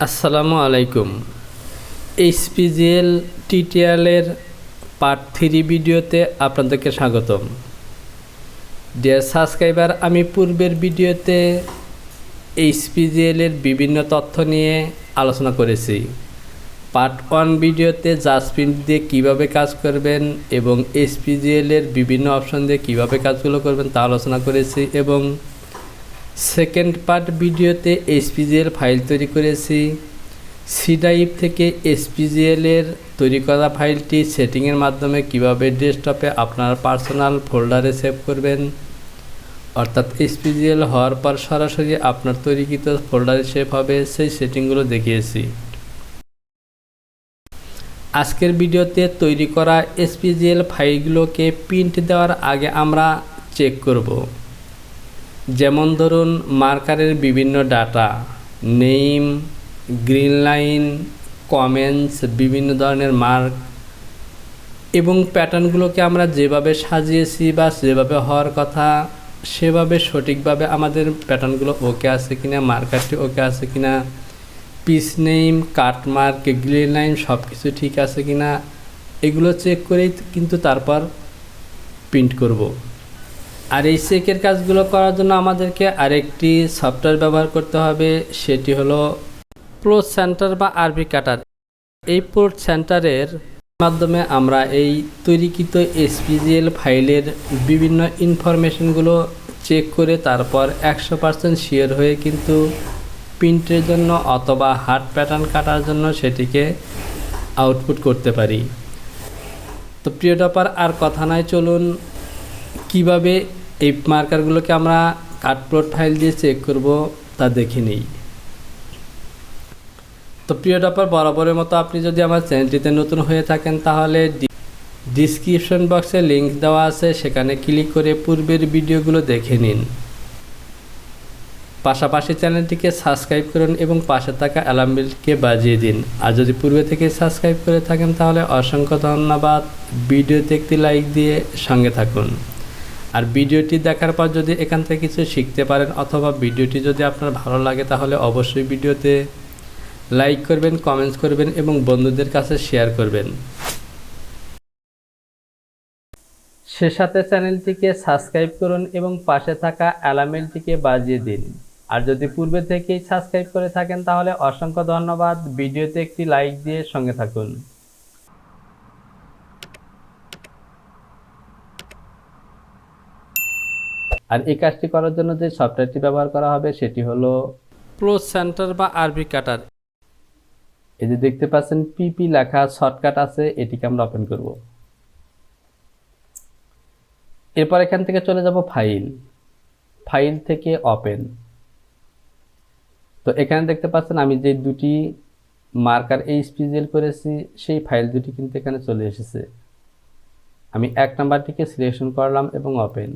আসসালামু আলাইকুম। এইচপিজিএল টিটিএলের পার্ট 3 ভিডিওতে আপনাদেরকে স্বাগতম। ডিয়ার সাবস্ক্রাইবার, আমি পূর্বের ভিডিওতে এইচপিজিএলের বিভিন্ন তথ্য নিয়ে আলোচনা করেছি। পার্ট 1 ভিডিওতে জাসপ্রিন্ট দিয়ে কীভাবে কাজ করবেন এবং এইচপিজিএলের বিভিন্ন অপশন দিয়ে কীভাবে কাজগুলো করবেন তা আলোচনা করেছি, এবং সেকেন্ড পার্ট ভিডিওতে এইচপিজিএল ফাইল তৈরি করেছি। সি ড্রাইভ থেকে এইচপিজিএলের তৈরি করা ফাইলটি সেটিংয়ের মাধ্যমে কিভাবে ডেস্কটপে আপনার পার্সোনাল ফোল্ডারে সেভ করবেন, অর্থাৎ এইচপিজিএল হওয়ার পর সরাসরি আপনার তৈরিকৃত ফোল্ডারে সেভ হবে, সেই সেটিংগুলো দেখিয়েছি। আজকের ভিডিওতে তৈরি করা এইচপিজিএল ফাইলগুলোকে প্রিন্ট দেওয়ার আগে আমরা চেক করব। যেমন ধরুন, মার্কারের বিভিন্ন data, name, green line, comments, বিভিন্ন ধরনের মার্ক এবং প্যাটার্নগুলোকে আমরা যেভাবে সাজিয়েছি বা যেভাবে হওয়ার কথা সেভাবে সঠিকভাবে আমাদের প্যাটার্নগুলো ওকে আছে কিনা, মার্কারটি ওকে আছে কিনা, পিস নেম, কাট মার্ক, গ্রিন লাইন সব কিছু ঠিক আছে কিনা, এগুলো চেক করেই কিন্তু তারপর প্রিন্ট করব। আর এই চেকের কাজগুলো করার জন্য আমাদেরকে আরেকটি সফটওয়্যার ব্যবহার করতে হবে, সেটি হলো প্রো সেন্টার বা আরবি কাটার। এই প্রো সেন্টারের মাধ্যমে আমরা এই তৈরিকৃত এইচপিজিএল ফাইলের বিভিন্ন ইনফরমেশনগুলো চেক করে তারপর 100% শিওর হয়ে কিন্তু প্রিন্টের জন্য অথবা হার্ড প্যাটার্ন কাটার জন্য সেটিকে আউটপুট করতে পারি। তো প্রিয় টপার, আর কথা নয়, চলুন কিভাবে এই মার্কারগুলোকে আমরা কাটপ্লট ফাইল দিয়ে চেক করব তা দেখে নিই। তো প্রিয় টপার, বরাবরের মতো আপনি যদি আমার চ্যানেলটিতে নতুন হয়ে থাকেন তাহলে ডিসক্রিপশন বক্সে লিংক দেওয়া আছে, সেখানে ক্লিক করে পূর্বের ভিডিওগুলো দেখে নিন। পাশাপাশি চ্যানেলটিকে সাবস্ক্রাইব করুন এবং পাশে থাকা অ্যালার্ম বেলকে বাজিয়ে দিন। আর যদি পূর্বে থেকে সাবস্ক্রাইব করে থাকেন তাহলে অসংখ্য ধন্যবাদ। ভিডিওতে একটি লাইক দিয়ে সঙ্গে থাকুন। আর ভিডিওটি দেখার পর যদি এখান থেকে কিছু শিখতে পারেন অথবা ভিডিওটি যদি আপনার ভালো লাগে তাহলে অবশ্যই ভিডিওতে লাইক করবেন, কমেন্টস করবেন এবং বন্ধুদের কাছে শেয়ার করবেন। সে সাথে চ্যানেলটিকে সাবস্ক্রাইব করুন এবং পাশে থাকা অ্যালার্ম বেলটিকে বাজিয়ে দিন। আর যদি পূর্বে থেকেই সাবস্ক্রাইব করে থাকেন তাহলে অসংখ্য ধন্যবাদ। ভিডিওতে একটি লাইক দিয়ে সঙ্গে থাকুন। আর এই কাজটি করার জন্য যে সফটওয়্যারটি ব্যবহার করা হবে সেটি হলো প্রো সেন্টার বা আরবি কাটার। এই যে দেখতে পাচ্ছেন পিপি লেখা শর্টকাট আছে, এটিকে আমরা ওপেন করব। এরপর এখান থেকে চলে যাব ফাইল থেকে ওপেন। তো এখানে দেখতে পাচ্ছেন আমি যে দুটি মার্কার এইচপিজিএল করেছি সেই ফাইল দুটি কিন্তু এখানে চলে এসেছে। আমি 1 নাম্বারটিকে সিলেকশন করলাম এবং ওপেন।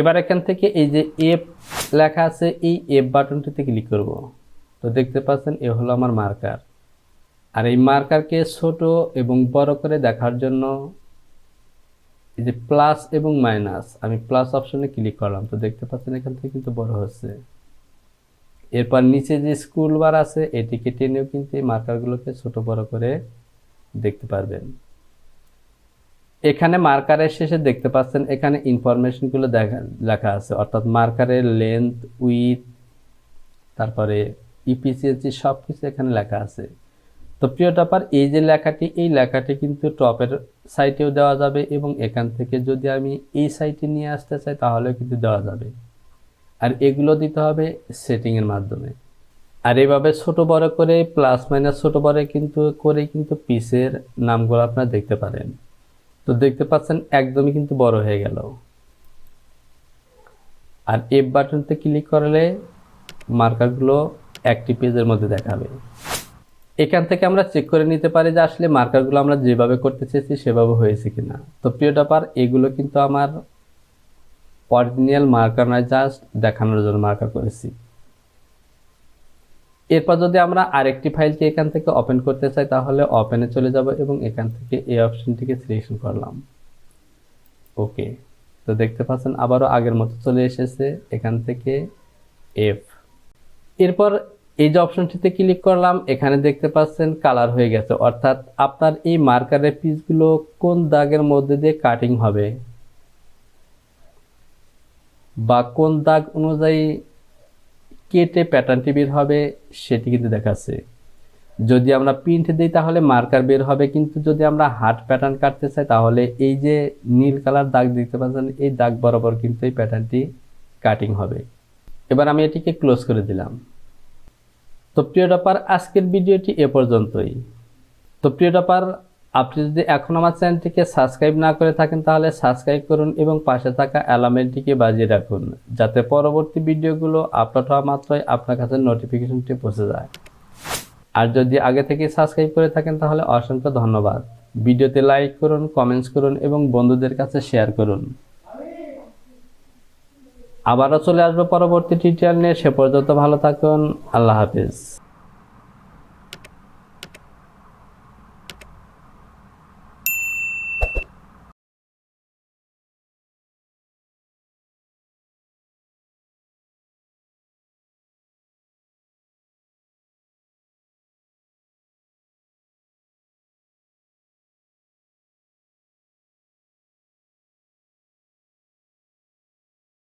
এবার এখান থেকে এই যে এফ লেখা আছে এই এফ বাটনটিতে ক্লিক করব। তো দেখতে পাচ্ছেন এ হলো আমার মার্কার। আর এই মার্কারকে ছোট এবং বড় করে দেখার জন্য এই যে প্লাস এবং মাইনাস, আমি প্লাস অপশনে ক্লিক করলাম। তো দেখতে পাচ্ছেন এখান থেকে কিন্তু বড় হচ্ছে। এরপর নিচে যে স্ক্রল বার আছে এটিকে টেনেও কিন্তু এই মার্কারগুলোকে ছোট বড় করে দেখতে পারবেন। এখানে মার্কারের শেষে দেখতে পাচ্ছেন এখানে ইনফরমেশনগুলো লেখা আছে, অর্থাৎ মার্কারের লেন্থ, উইথ, তারপরে ইপিসিএসি সব কিছু এখানে লেখা আছে। তো প্রিয় টপার, এই যে লেখাটি, এই লেখাটি কিন্তু টপের সাইটেও দেওয়া যাবে এবং এখান থেকে যদি আমি এই সাইটে নিয়ে আসতে চাই তাহলেও কিন্তু দেওয়া যাবে। আর এগুলো দিতে হবে সেটিংয়ের মাধ্যমে। আর এইভাবে ছোট বড় করে প্লাস মাইনাস ছোট বড় কিন্তু পিসের নামগুলো আপনারা দেখতে পারেন। তো দেখতে পাচ্ছেন একদমই কিন্তু বড় হয়ে গেল। আর এফ বাটনতে ক্লিক করলে মার্কারগুলো একটি পেজের মধ্যে দেখাবে। এখান থেকে আমরা চেক করে নিতে পারি যে আসলে মার্কারগুলো আমরা যেভাবে করতে চেয়েছি সেভাবে হয়েছে কিনা। তো প্রিয় টপার, এগুলো কিন্তু আমার অরিজিনাল মার্কার নয়, জাস্ট দেখানোর জন্য মার্কার করেছি। এরপর যদি আমরা আরেকটি ফাইলকে এখান থেকে ওপেন করতে চাই তাহলে ওপেনে চলে যাব এবং এখান থেকে এই অপশনটিকে সিলেকশন করলাম। ওকে, তো দেখতে পাচ্ছেন আবারও আগের মতো চলে এসেছে। এখান থেকে এফ এরপর এই যে অপশনটিতে ক্লিক করলাম, এখানে দেখতে পাচ্ছেন কালার হয়ে গেছে, অর্থাৎ আপনার এই মার্কারের পিসগুলো কোন দাগের মধ্যে দিয়ে কাটিং হবে বা কোন দাগ অনুযায়ী কেটে প্যাটার্নটি বের হবে সেটি কিন্তু দেখাচ্ছে। যদি আমরা প্রিন্ট দিই তাহলে মার্কার বের হবে, কিন্তু যদি আমরা হার্ট প্যাটার্ন কাটতে চাই তাহলে এই যে নীল কালার দাগ দেখতে পাচ্ছেন এই দাগ বরাবর কিন্তু এই প্যাটার্নটি কাটিং হবে। এবার আমি এটিকে ক্লোজ করে দিলাম। তো প্রিয় টপার, আজকের ভিডিওটি এ পর্যন্তই। তো প্রিয় টপার, আপনি যদি এখন আমার চ্যানেলটিকে সাবস্ক্রাইব না করে থাকেন তাহলে সাবস্ক্রাইব করুন এবং পাশে থাকা অ্যালার্মটিকে বাজিয়ে রাখুন, যাতে পরবর্তী ভিডিওগুলো আপলোড হওয়া মাত্রই আপনার কাছে নোটিফিকেশনটি পৌঁছে যায়। আর যদি আগে থেকে সাবস্ক্রাইব করে থাকেন তাহলে অসংখ্য ধন্যবাদ। ভিডিওতে লাইক করুন, কমেন্টস করুন এবং বন্ধুদের কাছে শেয়ার করুন। আবারও চলে আসবো পরবর্তী টিউটোরিয়াল নিয়ে। সে পর্যন্ত ভালো থাকুন। আল্লাহ হাফেজ।